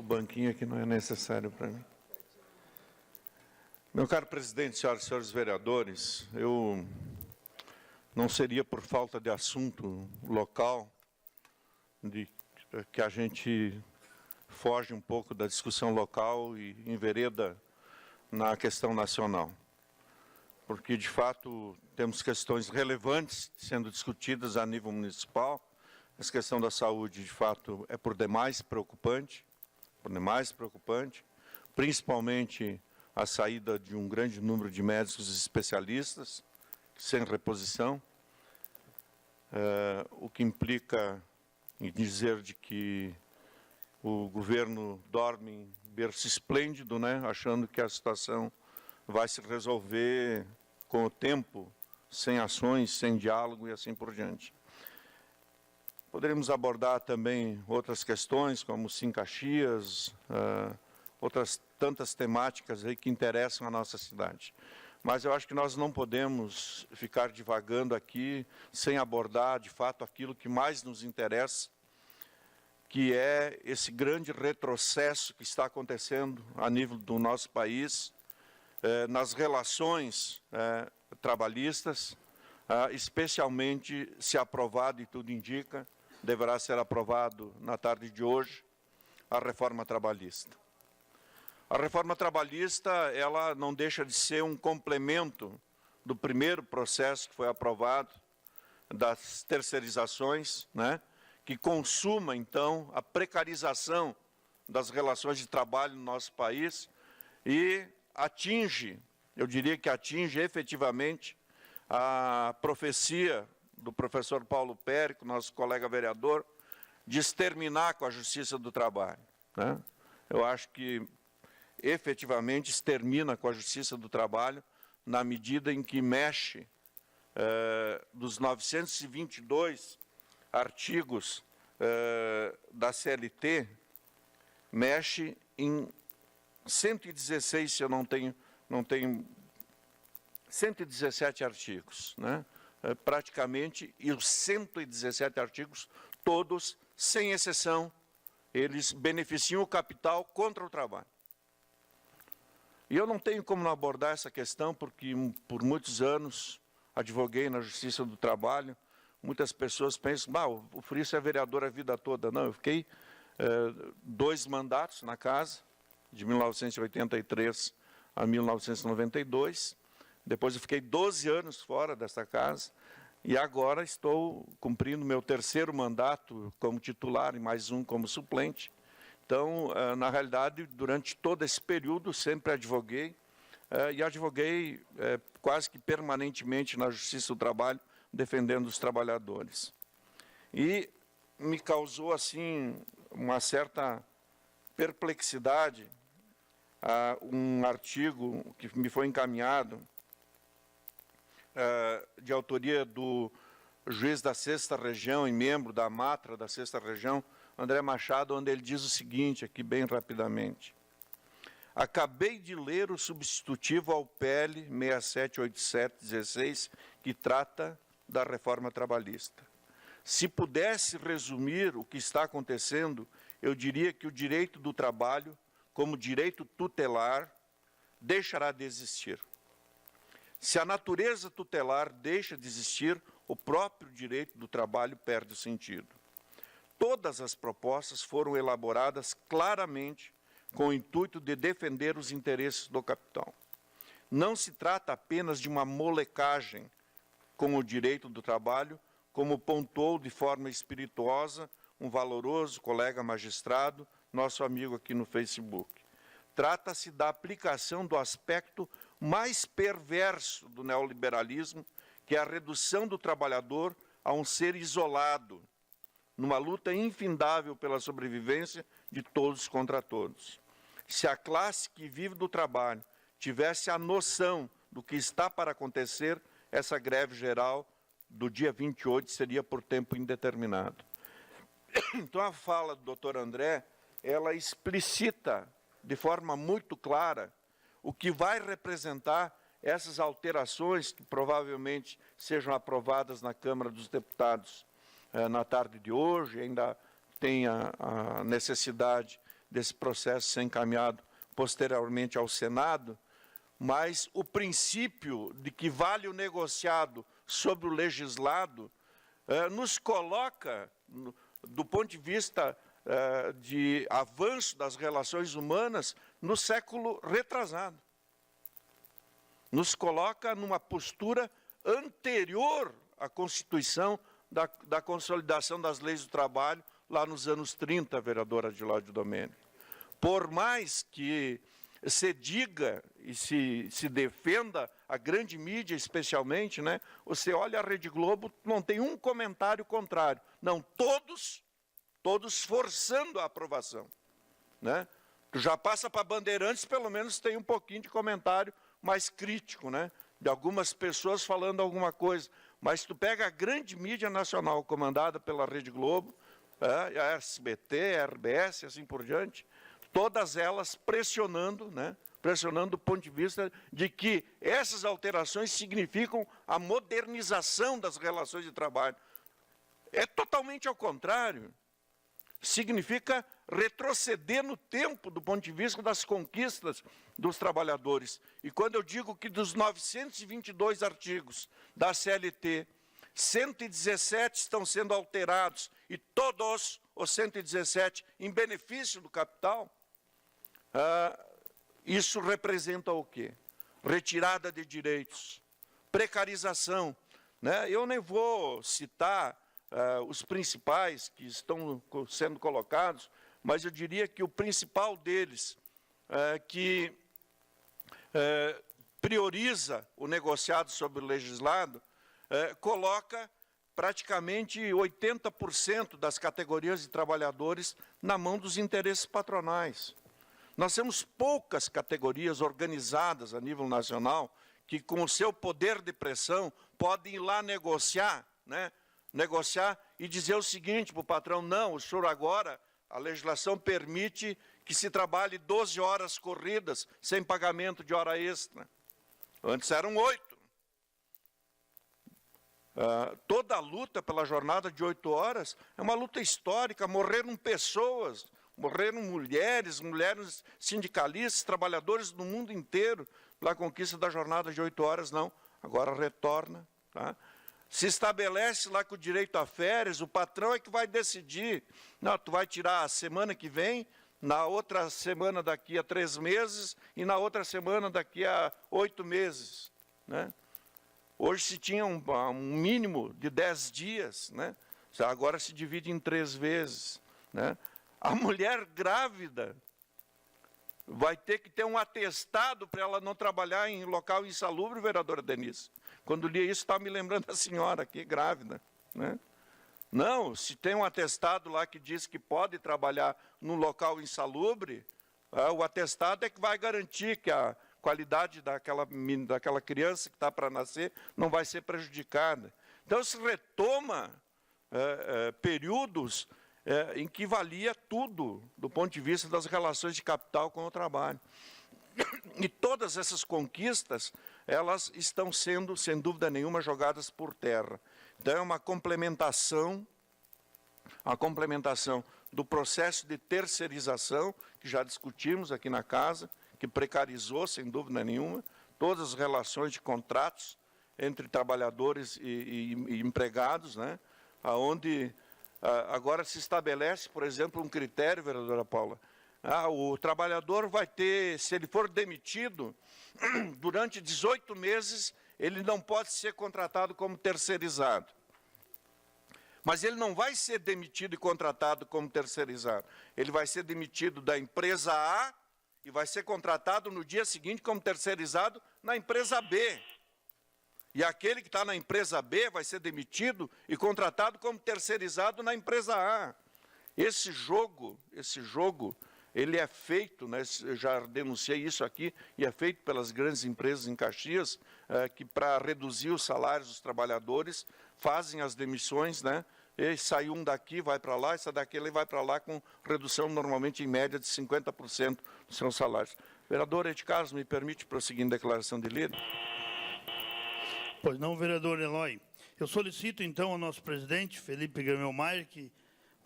banquinho aqui não é necessário para mim. Meu caro presidente, senhoras e senhores vereadores, eu não seria por falta de assunto local que a gente foge um pouco da discussão local e envereda na questão nacional. Porque, de fato, temos questões relevantes sendo discutidas a nível municipal. Essa questão da saúde, de fato, é por demais preocupante, principalmente a saída de um grande número de médicos especialistas, sem reposição, o que implica em dizer de que o governo dorme em berço esplêndido, né, achando que a situação vai se resolver com o tempo, sem ações, sem diálogo e assim por diante. Poderíamos abordar também outras questões, como Sim Caxias, outras tantas temáticas aí que interessam a nossa cidade. Mas eu acho que nós não podemos ficar divagando aqui sem abordar, de fato, aquilo que mais nos interessa, que é esse grande retrocesso que está acontecendo a nível do nosso país, nas relações trabalhistas, especialmente se aprovado, e tudo indica, deverá ser aprovado na tarde de hoje, a reforma trabalhista. A reforma trabalhista, ela não deixa de ser um complemento do primeiro processo que foi aprovado, das terceirizações, né, que consuma, então, a precarização das relações de trabalho no nosso país e atinge, eu diria que atinge efetivamente a profecia do professor Paulo Périco, nosso colega vereador, de exterminar com a Justiça do Trabalho, né? Eu acho que efetivamente extermina com a Justiça do Trabalho na medida em que mexe dos 922 artigos da CLT, mexe em 116, se eu não tenho 117 artigos, né? Praticamente, e os 117 artigos, todos, sem exceção, eles beneficiam o capital contra o trabalho. E eu não tenho como não abordar essa questão, porque por muitos anos advoguei na Justiça do Trabalho. Muitas pessoas pensam, o Frício é vereador a vida toda. Não, eu fiquei 2 mandatos na casa, de 1983 a 1992. Depois eu fiquei 12 anos fora desta casa e agora estou cumprindo meu 3º mandato como titular e mais um como suplente. Então, na realidade, durante todo esse período, sempre advoguei e advoguei quase que permanentemente na Justiça do Trabalho, defendendo os trabalhadores. E me causou, assim, uma certa perplexidade um artigo que me foi encaminhado de autoria do juiz da 6ª Região e membro da Matra da 6ª Região, André Machado, onde ele diz o seguinte, aqui bem rapidamente. Acabei de ler o substitutivo ao PL 678716, que trata da reforma trabalhista. Se pudesse resumir o que está acontecendo, eu diria que o direito do trabalho, como direito tutelar, deixará de existir. Se a natureza tutelar deixa de existir, o próprio direito do trabalho perde o sentido. Todas as propostas foram elaboradas claramente com o intuito de defender os interesses do capital. Não se trata apenas de uma molecagem com o direito do trabalho, como pontuou de forma espirituosa um valoroso colega magistrado, nosso amigo aqui no Facebook. Trata-se da aplicação do aspecto mais perverso do neoliberalismo, que é a redução do trabalhador a um ser isolado, numa luta infindável pela sobrevivência de todos contra todos. Se a classe que vive do trabalho tivesse a noção do que está para acontecer, essa greve geral do dia 28 seria por tempo indeterminado. Então, a fala do doutor André, ela explicita de forma muito clara o que vai representar essas alterações que provavelmente sejam aprovadas na Câmara dos Deputados na tarde de hoje, ainda tem a necessidade desse processo ser encaminhado posteriormente ao Senado, mas o princípio de que vale o negociado sobre o legislado nos coloca, do ponto de vista de avanço das relações humanas, no século retrasado. Nos coloca numa postura anterior à Constituição da consolidação das leis do trabalho, lá nos anos 30, vereadora Adilade Domênico. Por mais que se diga e se defenda a grande mídia, especialmente, né? Você olha a Rede Globo, não tem um comentário contrário. Não, todos forçando a aprovação, né? Tu já passa para Bandeirantes, pelo menos tem um pouquinho de comentário mais crítico, né? De algumas pessoas falando alguma coisa. Mas tu pega a grande mídia nacional comandada pela Rede Globo, a SBT, a RBS, assim por diante, todas elas pressionando, né? Pressionando do ponto de vista de que essas alterações significam a modernização das relações de trabalho. É totalmente ao contrário. Significa retroceder no tempo do ponto de vista das conquistas dos trabalhadores. E quando eu digo que dos 922 artigos da CLT, 117 estão sendo alterados, e todos os 117 em benefício do capital, isso representa o quê? Retirada de direitos, precarização, né? Eu nem vou citar os principais que estão sendo colocados, mas eu diria que o principal deles, que prioriza o negociado sobre o legislado, coloca praticamente 80% das categorias de trabalhadores na mão dos interesses patronais. Nós temos poucas categorias organizadas a nível nacional que, com o seu poder de pressão, podem ir lá negociar, né? Negociar e dizer o seguinte para o patrão: não, o senhor agora, a legislação permite que se trabalhe 12 horas corridas sem pagamento de hora extra. Antes eram 8. Toda a luta pela jornada de 8 horas é uma luta histórica. Morreram pessoas, morreram mulheres sindicalistas, trabalhadores do mundo inteiro pela conquista da jornada de 8 horas. Não, agora retorna, tá? Se estabelece lá com o direito a férias, o patrão é que vai decidir. Não, tu vai tirar a semana que vem, na outra semana daqui a 3 meses e na outra semana daqui a 8 meses, né? Hoje se tinha um mínimo de 10 dias, né? Agora se divide em 3 vezes, né? A mulher grávida vai ter que ter um atestado para ela não trabalhar em local insalubre, vereadora Denise. Quando li isso, estava me lembrando da senhora aqui, grávida, né? Não, se tem um atestado lá que diz que pode trabalhar num local insalubre, o atestado é que vai garantir que a qualidade daquela criança que está para nascer não vai ser prejudicada. Então, se retoma períodos em que valia tudo do ponto de vista das relações de capital com o trabalho. E todas essas conquistas, elas estão sendo, sem dúvida nenhuma, jogadas por terra. Então, é uma complementação, do processo de terceirização, que já discutimos aqui na casa, que precarizou, sem dúvida nenhuma, todas as relações de contratos entre trabalhadores e empregados, né? Onde agora se estabelece, por exemplo, um critério, vereadora Paula. O trabalhador vai ter, se ele for demitido, durante 18 meses, ele não pode ser contratado como terceirizado. Mas ele não vai ser demitido e contratado como terceirizado. Ele vai ser demitido da empresa A e vai ser contratado no dia seguinte como terceirizado na empresa B. E aquele que está na empresa B vai ser demitido e contratado como terceirizado na empresa A. Esse jogo, ele é feito, né, eu já denunciei isso aqui, e é feito pelas grandes empresas em Caxias, que para reduzir os salários dos trabalhadores, fazem as demissões, né, e sai um daqui, vai para lá, e sai daquele vai para lá com redução normalmente em média de 50% dos seus salários. Vereador Ed Carlos, me permite prosseguir em declaração de líder? Pois não, vereador Eloy. Eu solicito, então, ao nosso presidente, Felipe Gamelmaier, que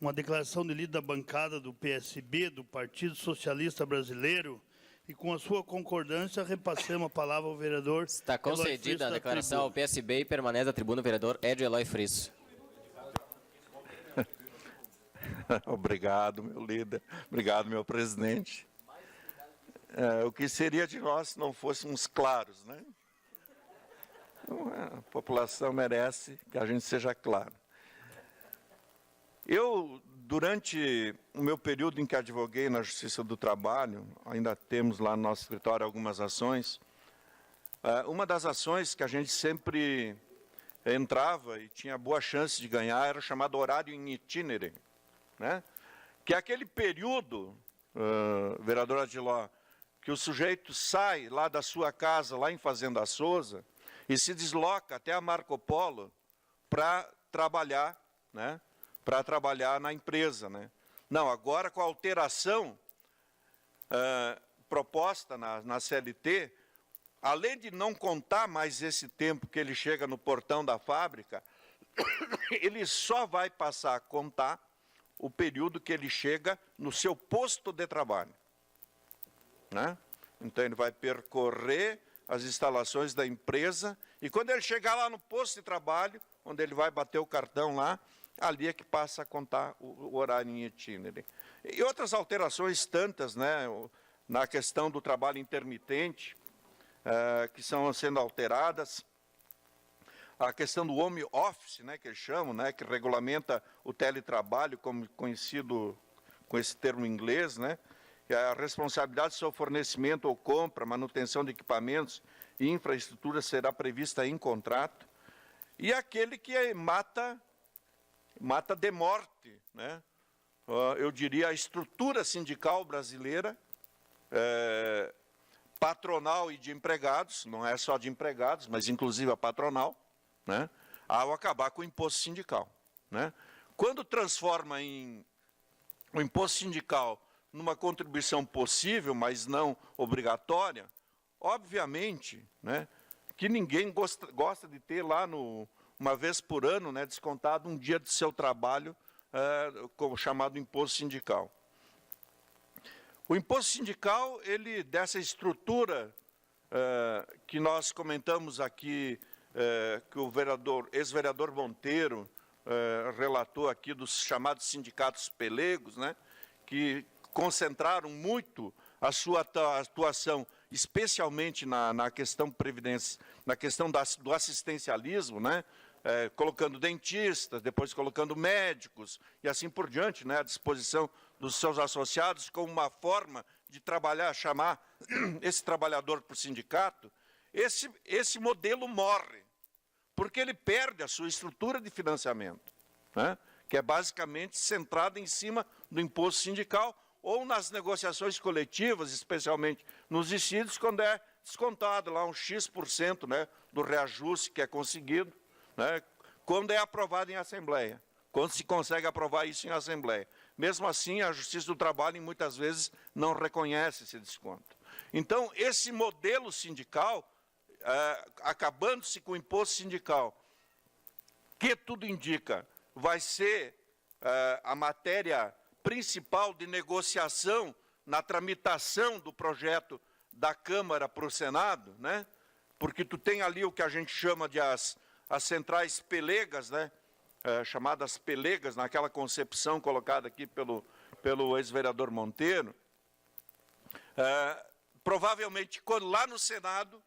uma declaração de líder da bancada do PSB, do Partido Socialista Brasileiro, e com a sua concordância, repassamos a palavra ao vereador Está concedida a declaração ao PSB e permanece na tribuna o vereador Edio Eloy Friso. Obrigado, meu líder. Obrigado, meu presidente. O que seria de nós se não fôssemos claros, né? Então, a população merece que a gente seja claro. Eu, durante o meu período em que advoguei na Justiça do Trabalho, ainda temos lá no nosso escritório algumas ações, uma das ações que a gente sempre entrava e tinha boa chance de ganhar era o chamado horário in itinere, né? Que é aquele período, vereador Adiló, que o sujeito sai lá da sua casa, lá em Fazenda Souza, e se desloca até a Marco Polo para trabalhar, né? Para trabalhar na empresa, né? Não, agora com a alteração proposta na CLT, além de não contar mais esse tempo que ele chega no portão da fábrica, ele só vai passar a contar o período que ele chega no seu posto de trabalho, né? Então, ele vai percorrer as instalações da empresa e quando ele chegar lá no posto de trabalho, onde ele vai bater o cartão lá, ali é que passa a contar o horário em itinere. E outras alterações tantas, né, na questão do trabalho intermitente, que estão sendo alteradas. A questão do home office, né, que eles chamam, né, que regulamenta o teletrabalho, como conhecido com esse termo em inglês, né, que a responsabilidade do seu fornecimento ou compra, manutenção de equipamentos e infraestrutura será prevista em contrato. E aquele que mata de morte, né, eu diria a estrutura sindical brasileira, patronal e de empregados, não é só de empregados, mas inclusive a patronal, né, ao acabar com o imposto sindical, né? Quando transforma o imposto sindical numa contribuição possível, mas não obrigatória, obviamente, né, que ninguém gosta de ter lá uma vez por ano, né, descontado um dia do seu trabalho, como chamado imposto sindical. O imposto sindical, ele dessa estrutura que nós comentamos aqui, que o ex-vereador Monteiro relatou aqui dos chamados sindicatos pelegos, né, que concentraram muito a sua atuação, especialmente na questão previdência, na questão do assistencialismo, né, colocando dentistas, depois colocando médicos e assim por diante, né, à disposição dos seus associados como uma forma de trabalhar, chamar esse trabalhador para o sindicato. Esse modelo morre, porque ele perde a sua estrutura de financiamento, né, que é basicamente centrada em cima do imposto sindical ou nas negociações coletivas, especialmente nos dissídios, quando é descontado lá um X%, né, do reajuste que é conseguido, né, quando é aprovado em Assembleia, quando se consegue aprovar isso em Assembleia. Mesmo assim, a Justiça do Trabalho, muitas vezes, não reconhece esse desconto. Então, esse modelo sindical, acabando-se com o imposto sindical, que tudo indica, vai ser a matéria principal de negociação na tramitação do projeto da Câmara para o Senado, né? Porque tu tem ali o que a gente chama de as centrais pelegas, né? Chamadas pelegas, naquela concepção colocada aqui pelo ex-vereador Monteiro. Provavelmente, quando lá no Senado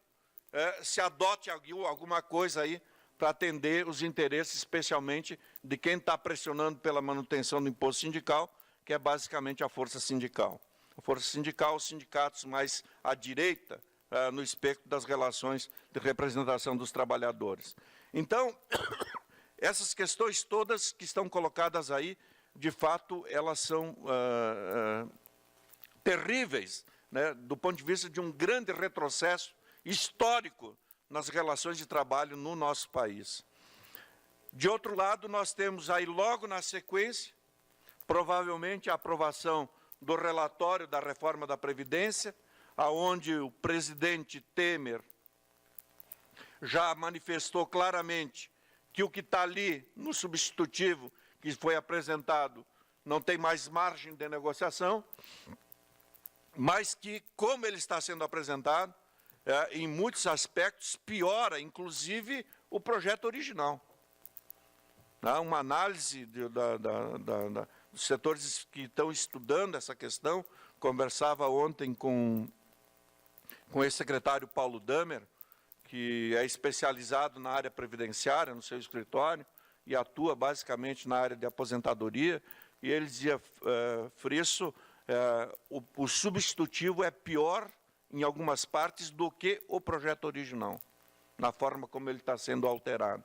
se adote alguma coisa aí para atender os interesses, especialmente de quem está pressionando pela manutenção do imposto sindical, que é basicamente a força sindical. A força sindical, os sindicatos mais à direita, no espectro das relações de representação dos trabalhadores. Então, essas questões todas que estão colocadas aí, de fato, elas são terríveis, né, do ponto de vista de um grande retrocesso histórico nas relações de trabalho no nosso país. De outro lado, nós temos aí logo na sequência, provavelmente a aprovação do relatório da reforma da Previdência, aonde o presidente Temer já manifestou claramente que o que está ali no substitutivo que foi apresentado não tem mais margem de negociação, mas que, como ele está sendo apresentado, em muitos aspectos piora, inclusive, o projeto original. Uma análise dos setores que estão estudando essa questão, conversava ontem com o ex-secretário Paulo Damer, que é especializado na área previdenciária, no seu escritório, e atua basicamente na área de aposentadoria, e ele dizia, Frisso, o substitutivo é pior em algumas partes do que o projeto original, na forma como ele está sendo alterado.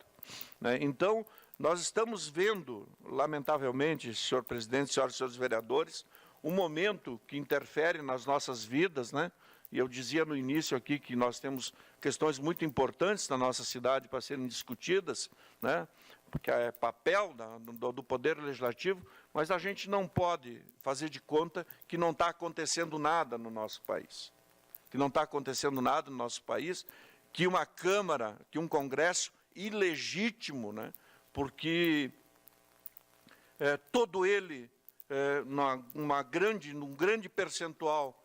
Então, nós estamos vendo, lamentavelmente, senhor presidente, senhoras e senhores vereadores, um momento que interfere nas nossas vidas, e eu dizia no início aqui que nós temos questões muito importantes na nossa cidade para serem discutidas, porque é papel do Poder Legislativo, mas a gente não pode fazer de conta que não está acontecendo nada no nosso país. Que não está acontecendo nada no nosso país, que uma Câmara, que um Congresso ilegítimo, porque todo ele, num grande percentual,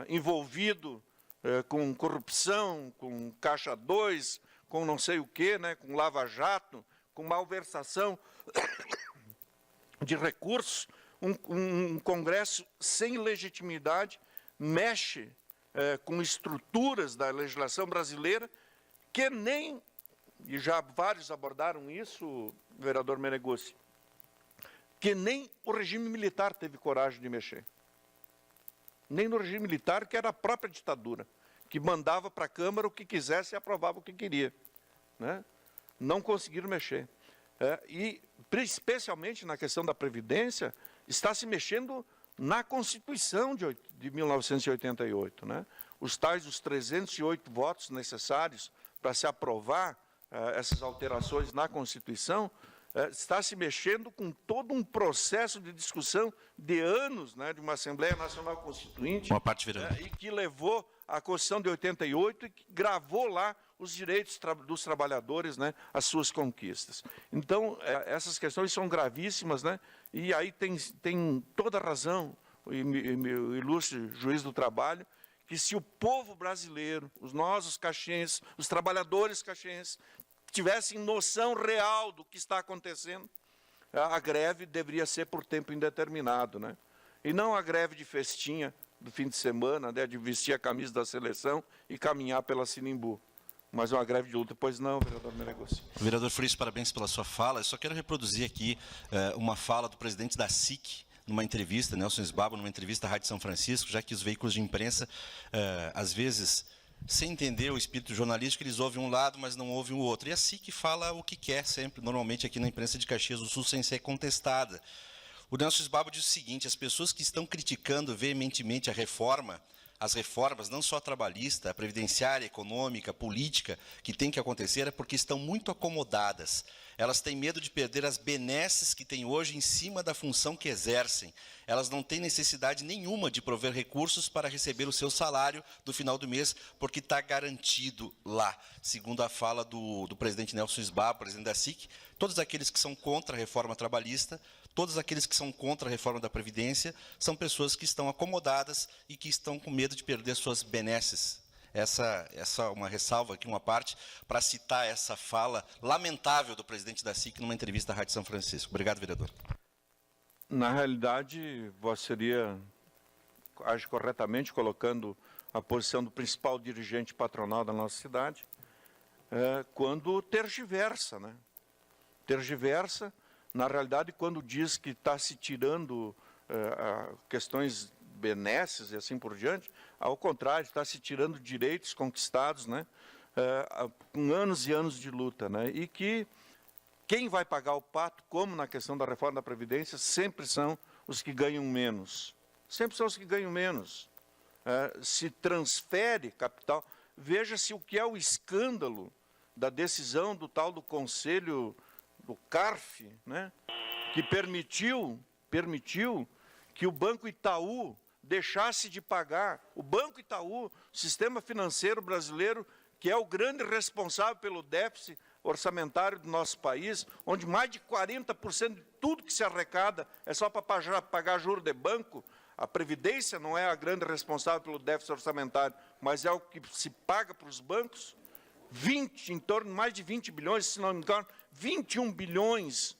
envolvido com corrupção, com Caixa 2, com não sei o quê, com Lava-Jato, com malversação de recursos, um Congresso sem legitimidade mexe com estruturas da legislação brasileira que nem, e já vários abordaram isso, vereador Meneguzzi, que nem o regime militar teve coragem de mexer. Nem no regime militar, que era a própria ditadura, que mandava para a Câmara o que quisesse e aprovava o que queria. Não conseguiram mexer. E, especialmente na questão da Previdência, está se mexendo na Constituição de 1988. Os 308 votos necessários para se aprovar essas alterações na Constituição, está se mexendo com todo um processo de discussão de anos, de uma Assembleia Nacional Constituinte, uma parte, vereador. E que levou à Constituição de 88 e que gravou lá os direitos dos trabalhadores, as suas conquistas. Então, essas questões são gravíssimas, e aí tem toda a razão o ilustre juiz do trabalho, que se o povo brasileiro, os caxienses, os trabalhadores caxienses, tivessem noção real do que está acontecendo, a greve deveria ser por tempo indeterminado, e não a greve de festinha do fim de semana, de vestir a camisa da seleção e caminhar pela Sinimbu. Mas uma greve de luta, pois não, vereador Meneguzzi. Vereador Frisso, parabéns pela sua fala. Eu só quero reproduzir aqui uma fala do presidente da SIC, numa entrevista, Nelson Sbaba, numa entrevista à Rádio São Francisco, já que os veículos de imprensa, às vezes, sem entender o espírito jornalístico, eles ouvem um lado, mas não ouvem o outro. E a SIC fala o que quer sempre, normalmente aqui na imprensa de Caxias do Sul, sem ser contestada. O Nelson Sbaba diz o seguinte: as pessoas que estão criticando veementemente as reformas, não só a trabalhista, a previdenciária, econômica, política, que tem que acontecer, é porque estão muito acomodadas. Elas têm medo de perder as benesses que têm hoje em cima da função que exercem. Elas não têm necessidade nenhuma de prover recursos para receber o seu salário do final do mês, porque está garantido lá. Segundo a fala do presidente Nelson Sbaba, presidente da SIC, todos aqueles que são contra a reforma trabalhista, todos aqueles que são contra a reforma da Previdência, são pessoas que estão acomodadas e que estão com medo de perder suas benesses. Essa é uma ressalva aqui, uma parte, para citar essa fala lamentável do presidente da SIC numa entrevista à Rádio São Francisco. Obrigado, vereador. Na realidade, você age corretamente, colocando a posição do principal dirigente patronal da nossa cidade, quando tergiversa, Tergiversa, na realidade, quando diz que está se tirando questões benesses e assim por diante, ao contrário, está se tirando direitos conquistados, com anos e anos de luta, e que quem vai pagar o pato, como na questão da reforma da Previdência, sempre são os que ganham menos. Sempre são os que ganham menos. Se transfere capital. Veja-se o que é o escândalo da decisão do tal do Conselho do CARF, que permitiu que o Banco Itaú deixasse de pagar. O Banco Itaú, o sistema financeiro brasileiro, que é o grande responsável pelo déficit orçamentário do nosso país, onde mais de 40% de tudo que se arrecada é só para pagar juros de banco. A Previdência não é a grande responsável pelo déficit orçamentário, mas é o que se paga para os bancos. Em torno de mais de 20 bilhões, se não me engano, 21 bilhões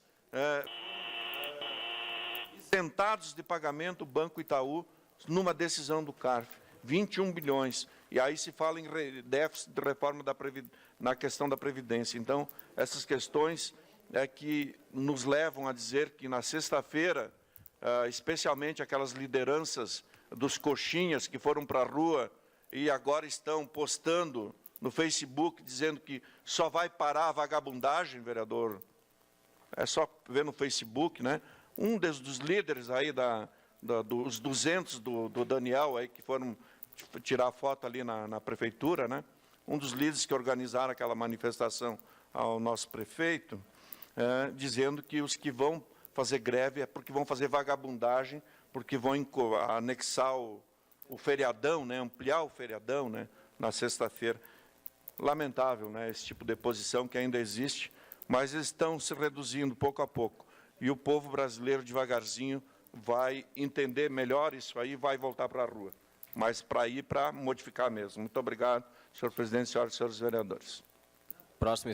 isentados de pagamento o Banco Itaú numa decisão do CARF. 21 bilhões. E aí se fala em déficit de reforma na questão da Previdência. Então, essas questões que nos levam a dizer que na sexta-feira, especialmente aquelas lideranças dos coxinhas que foram para a rua e agora estão postando no Facebook dizendo que só vai parar a vagabundagem, vereador. É só ver no Facebook, né? Um dos líderes aí dos 200 do Daniel aí que foram tirar foto ali na prefeitura, né? Um dos líderes que organizaram aquela manifestação ao nosso prefeito, dizendo que os que vão fazer greve é porque vão fazer vagabundagem, porque vão anexar o feriadão, né? Ampliar o feriadão, né? Na sexta-feira. Lamentável, né? Esse tipo de posição que ainda existe, mas eles estão se reduzindo pouco a pouco. E o povo brasileiro, devagarzinho, vai entender melhor isso aí e vai voltar para a rua. Mas para modificar mesmo. Muito obrigado, senhor presidente, senhoras e senhores vereadores. Próximo